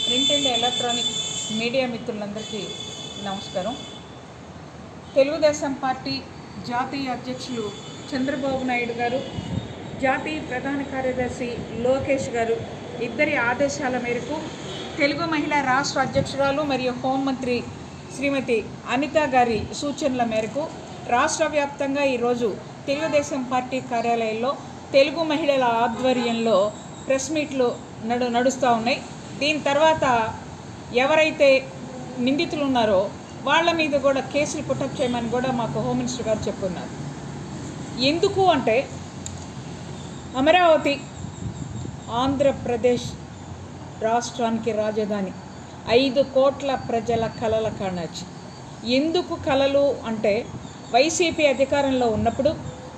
Print and electronic media మిత్రులందరికీ నమస్కారం. Telugu Desam party జాతీయ అధ్యక్షులు చంద్రబాబు నాయుడు గారు, జాతీయ ప్రధాన కార్యదర్శి లోకేష్ గారు ఇద్దరి ఆదేశాల మేరకు తెలుగు మహిళా రాష్ట్ర అధ్యక్షురాలు మరియు హోంమంత్రి శ్రీమతి అనిత గారి సూచనల మేరకు రాష్ట్ర వ్యాప్తంగా ఈరోజు తెలుగుదేశం పార్టీ కార్యాలయంలో తెలుగు మహిళల ఆధ్వర్యంలో ప్రెస్ మీట్లు నడుస్తూ ఉన్నాయి. దీని తర్వాత ఎవరైతే నిందితులు ఉన్నారో వాళ్ళ మీద కూడా కేసులు పుట్టప్ చేయమని కూడా మాకు హోమ్ మినిస్టర్ గారు చెప్పున్నారు. ఎందుకు అంటే అమరావతి ఆంధ్రప్రదేశ్ రాష్ట్రానికి రాజధాని, 5 కోట్ల ప్రజల కలల కాణాచి. ఎందుకు కలలు అంటే వైసీపీ అధికారంలో ఉన్నప్పుడు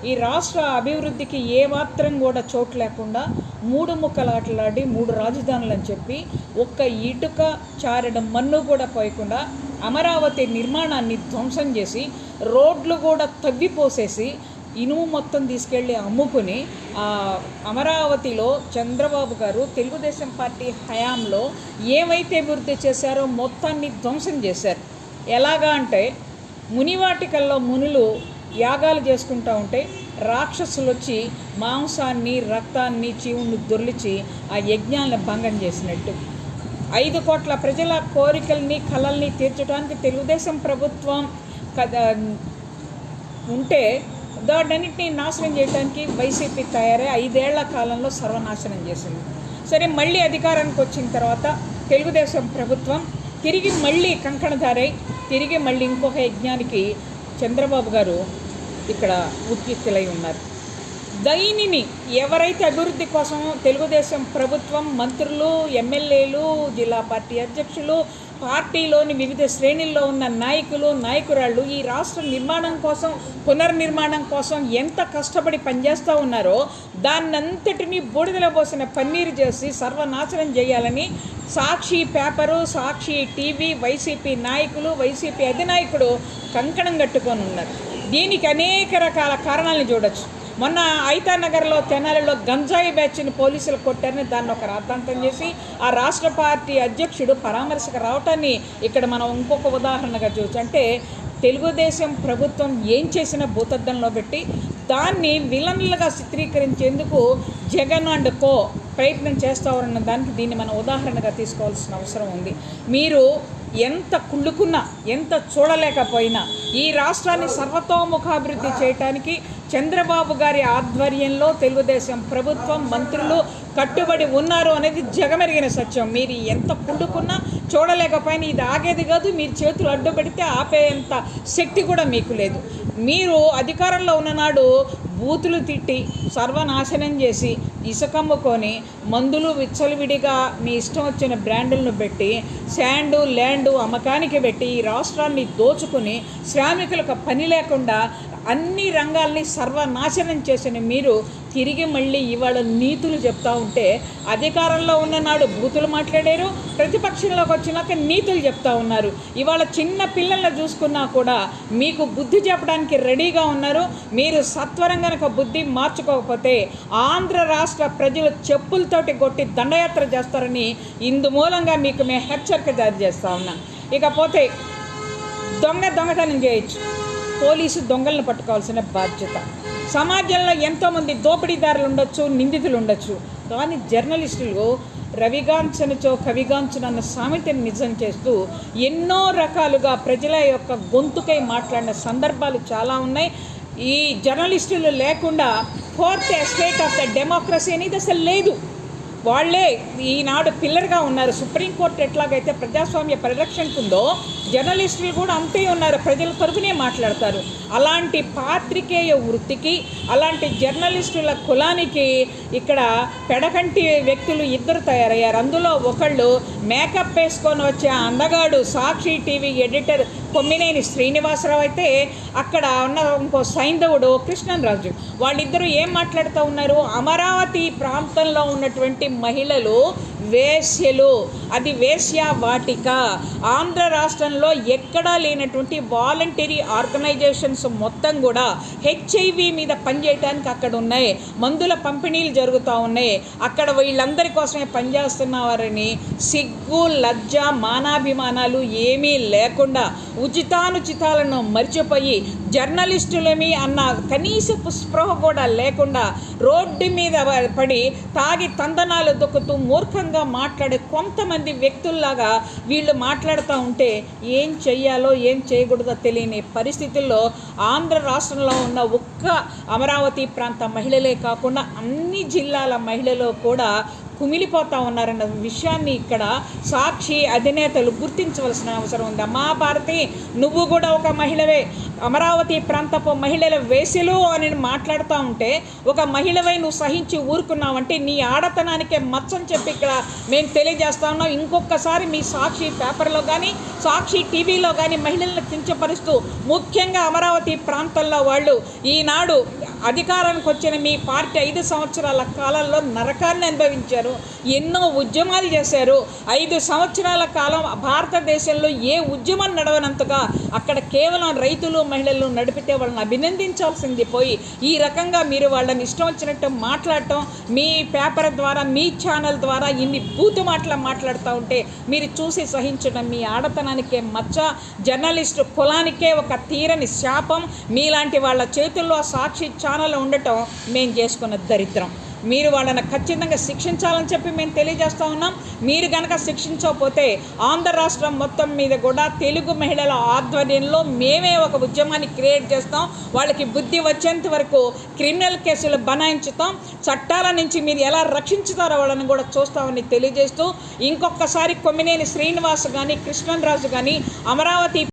ఈ రాష్ట్ర అభివృద్ధికి ఏమాత్రం కూడా చోటు లేకుండా 3 ముక్కలాటలాడి 3 రాజధానులు అని చెప్పి ఒక్క ఇటుక చారడం మన్ను కూడా పోయకుండా అమరావతి నిర్మాణాన్ని ధ్వంసం చేసి రోడ్లు కూడా తవ్విపోసేసి ఇనుము మొత్తం తీసుకెళ్ళి అమ్ముకుని అమరావతిలో చంద్రబాబు గారు తెలుగుదేశం పార్టీ హయాంలో ఏమైతే అభివృద్ధి చేశారో మొత్తాన్ని ధ్వంసం చేశారు. ఎలాగా అంటే మునివాటికల్లో మునులు యాగాలు చేసుకుంటూ ఉంటే రాక్షసులు వచ్చి మాంసాన్ని, రక్తాన్ని, చీవుని దొర్లిచి ఆ యజ్ఞాలను భంగం చేసినట్టు 5 కోట్ల ప్రజల కోరికల్ని, కలల్ని తీర్చడానికి తెలుగుదేశం ప్రభుత్వం ఉంటే దాటన్నిటిని నాశనం చేయడానికి వైసీపీ తయారై 5 ఏళ్ల కాలంలో సర్వనాశనం చేసింది. సరే, మళ్ళీ అధికారానికి వచ్చిన తర్వాత తెలుగుదేశం ప్రభుత్వం తిరిగి మళ్ళీ కంకణధారై తిరిగి మళ్ళీ ఇంకొక యజ్ఞానికి చంద్రబాబు గారు ఇక్కడ ఉద్యుక్తులై ఉన్నారు. దీనిని ఎవరైతే అభివృద్ధి కోసం తెలుగుదేశం ప్రభుత్వం, మంత్రులు, ఎమ్మెల్యేలు, జిల్లా పార్టీ అధ్యక్షులు, పార్టీలోని వివిధ శ్రేణుల్లో ఉన్న నాయకులు, నాయకురాళ్ళు ఈ రాష్ట్ర నిర్మాణం కోసం, పునర్నిర్మాణం కోసం ఎంత కష్టపడి పనిచేస్తూ ఉన్నారో దాన్నంతటినీ బూడిదలో పోసిన పన్నీరు చేసి సర్వనాశనం చేయాలని సాక్షి పేపరు, సాక్షి టీవీ, వైసీపీ నాయకులు, వైసీపీ అధినాయకుడు కంకణం కట్టుకొని ఉన్నారు. దీనికి అనేక రకాల కారణాలను చూడొచ్చు. మొన్న ఐతానగర్లో, తెనాలిలో గంజాయి బ్యాచ్ని పోలీసులు కొట్టారని దాన్ని ఒక రాద్ధాంతం చేసి ఆ రాష్ట్ర పార్టీ అధ్యక్షుడు పరామర్శకు రావటాన్ని ఇక్కడ మనం ఇంకొక ఉదాహరణగా చూసి, అంటే తెలుగుదేశం ప్రభుత్వం ఏం చేసినా భూతద్దంలో పెట్టి దాన్ని విలన్లుగా చిత్రీకరించేందుకు జగన్ అండ్ కో ప్రయత్నం చేస్తారన్న దానికి దీన్ని మనం ఉదాహరణగా తీసుకోవాల్సిన అవసరం ఉంది. మీరు ఎంత కుళ్ళుకున్నా, ఎంత చూడలేకపోయినా ఈ రాష్ట్రాన్ని సర్వతోముఖాభివృద్ధి చేయటానికి చంద్రబాబు గారి ఆధ్వర్యంలో తెలుగుదేశం ప్రభుత్వం, మంత్రులు కట్టుబడి ఉన్నారు అనేది జగమెరిగిన సత్యం. మీరు ఎంత కుళ్ళుకున్నా, చూడలేకపోయినా ఇది ఆగేది కాదు. మీరు చేతులు అడ్డుపెడితే ఆపేంత శక్తి కూడా మీకు లేదు. మీరు అధికారంలో ఉన్ననాడు బూతులు తిట్టి సర్వనాశనం చేసి ఇసుకమ్ముకొని మందులు విచ్చలవిడిగా మీ ఇష్టం వచ్చిన బ్రాండులను పెట్టి శాండు, ల్యాండు అమ్మకానికి పెట్టి ఈ రాష్ట్రాన్ని దోచుకుని శ్రామికులకు పని లేకుండా అన్ని రంగాల్ని సర్వనాశనం చేసిన మీరు తిరిగి మళ్ళీ ఇవాళ నీతులు చెప్తా ఉంటే, అధికారంలో ఉన్ననాడు బూతులు మాట్లాడారు, ప్రతిపక్షంలోకి వచ్చినాక నీతులు చెప్తా ఉన్నారు. ఇవాళ చిన్న పిల్లల్ని చూసుకున్నా కూడా మీకు బుద్ధి చెప్పడానికి రెడీగా ఉన్నారు. మీరు సత్వరం కనుక బుద్ధి మార్చుకోకపోతే ఆంధ్ర రాష్ట్ర ప్రజలు చెప్పులతోటి కొట్టి దండయాత్ర చేస్తారని ఇందు మూలంగా మీకు మేము హెచ్చరిక జారీ చేస్తూ ఉన్నాం. ఇకపోతే దొంగతనం చేయొచ్చు, పోలీసు దొంగలను పట్టుకోవాల్సిన బాధ్యత. సమాజంలో ఎంతోమంది దోపిడీదారులు ఉండొచ్చు, నిందితులు ఉండొచ్చు, కానీ జర్నలిస్టులు రవిగాంచనచో కవిగాంచన అన్న సామెతని నిజం చేస్తూ ఎన్నో రకాలుగా ప్రజల యొక్క గొంతుకై మాట్లాడిన సందర్భాలు చాలా ఉన్నాయి. ఈ జర్నలిస్టులు లేకుండా 4th estate of the democracy అనేది అసలు లేదు. వాళ్ళే ఈనాడు పిల్లర్గా ఉన్నారు. సుప్రీంకోర్టు ఎట్లాగైతే ప్రజాస్వామ్య పరిరక్షణకు ఉందో జర్నలిస్టులు కూడా అంతే ఉన్నారు, ప్రజల తరపునే మాట్లాడతారు. అలాంటి పాత్రికేయ వృత్తికి, అలాంటి జర్నలిస్టుల కులానికి ఇక్కడ పెడకంటి వ్యక్తులు 2 తయారయ్యారు. అందులో ఒకళ్ళు మేకప్ వేసుకొని వచ్చే అందగాడు సాక్షి టీవీ ఎడిటర్ కొమ్మినేని శ్రీనివాసరావు అయితే, అక్కడ ఉన్న ఇంకో సైంధవుడు కృష్ణరాజు. వాళ్ళిద్దరూ ఏం మాట్లాడుతూ ఉన్నారు? అమరావతి ప్రాంతంలో ఉన్నటువంటి మహిళలు వేశ్యలు, అది వేశ్య వాటిక. ఆంధ్ర రాష్ట్రంలో ఎక్కడా లేనటువంటి వాలంటరీ ఆర్గనైజేషన్స్ మొత్తం కూడా హెచ్ఐవి మీద పనిచేయడానికి అక్కడ ఉన్నాయి. మందుల పంపిణీలు జరుగుతూ ఉన్నాయి. అక్కడ వీళ్ళందరి కోసమే పనిచేస్తున్నవారని సిగ్గు, లజ్జ, మానాభిమానాలు ఏమీ లేకుండా ఉచితానుచితాలను మర్చిపోయి జర్నలిస్టులమి అన్న కనీసపు స్పృహ కూడా లేకుండా రోడ్డు మీద పడి తాగి తందనాలు దొక్కుతూ మూర్ఖంగా మాట్లాడే కొంతమంది వ్యక్తుల్లాగా వీళ్ళు మాట్లాడుతూ ఉంటే ఏం చెయ్యాలో ఏం చేయకూడదో తెలియని పరిస్థితుల్లో ఆంధ్ర రాష్ట్రంలో ఉన్న ఒక్క అమరావతి ప్రాంత మహిళలే కాకుండా అన్ని జిల్లాల మహిళలు కూడా కుమిలిపోతూ ఉన్నారన్న విషయాన్ని ఇక్కడ సాక్షి అధినేతలు గుర్తించవలసిన అవసరం ఉంది. అమ్మా భారతి, నువ్వు కూడా ఒక మహిళవే. అమరావతి ప్రాంతపు మహిళల వేసిలు అని మాట్లాడుతూ ఉంటే ఒక మహిళవై నువ్వు సహించి ఊరుకున్నావంటే నీ ఆడతనానికే మచ్చని చెప్పి ఇక్కడ మేము తెలియజేస్తా ఉన్నాం. ఇంకొకసారి మీ సాక్షి పేపర్లో కానీ సాక్షి టీవీలో కానీ మహిళలను కించపరుస్తూ, ముఖ్యంగా అమరావతి ప్రాంతంలో వాళ్ళు ఈనాడు అధికారానికి వచ్చిన మీ పార్టీ 5 సంవత్సరాల కాలంలో నరకాన్ని అనుభవించారు. ఎన్నో ఉద్యమాలు చేశారు. 5 సంవత్సరాల కాలం భారతదేశంలో ఏ ఉద్యమం నడవనంతగా అక్కడ కేవలం రైతులు, మహిళలు నడిపితే వాళ్ళని అభినందించాల్సింది పోయి ఈ రకంగా మీరు వాళ్ళని ఇష్టం వచ్చినట్టు మాట్లాడటం, మీ పేపర్ ద్వారా, మీ ఛానల్ ద్వారా ఇన్ని బూతు మాటలు మాట్లాడుతూ ఉంటే మీరు చూసి సహించడం మీ ఆడతనానికే మచ్చ, జర్నలిస్టు కులానికే ఒక తీరని శాపం. మీలాంటి వాళ్ళ చేతుల్లో సాక్షి ఛానల్ ఉండటం మేము చేసుకున్న దరిద్రం. మీరు వాళ్ళని ఖచ్చితంగా శిక్షించాలని చెప్పి మేము తెలియజేస్తూ ఉన్నాం. మీరు కనుక శిక్షించకపోతే ఆంధ్ర రాష్ట్రం మొత్తం మీద కూడా తెలుగు మహిళల ఆధ్వర్యంలో మేమే ఒక ఉద్యమాన్ని క్రియేట్ చేస్తాం. వాళ్ళకి బుద్ధి వచ్చేంత వరకు క్రిమినల్ కేసులు బనాయించుతాం. చట్టాల నుంచి మీరు ఎలా రక్షించుతారో వాళ్ళని కూడా చూస్తామని తెలియజేస్తూ, ఇంకొకసారి కొమ్మినేని శ్రీనివాస్ కానీ, కృష్ణన్ రాజు కానీ అమరావతి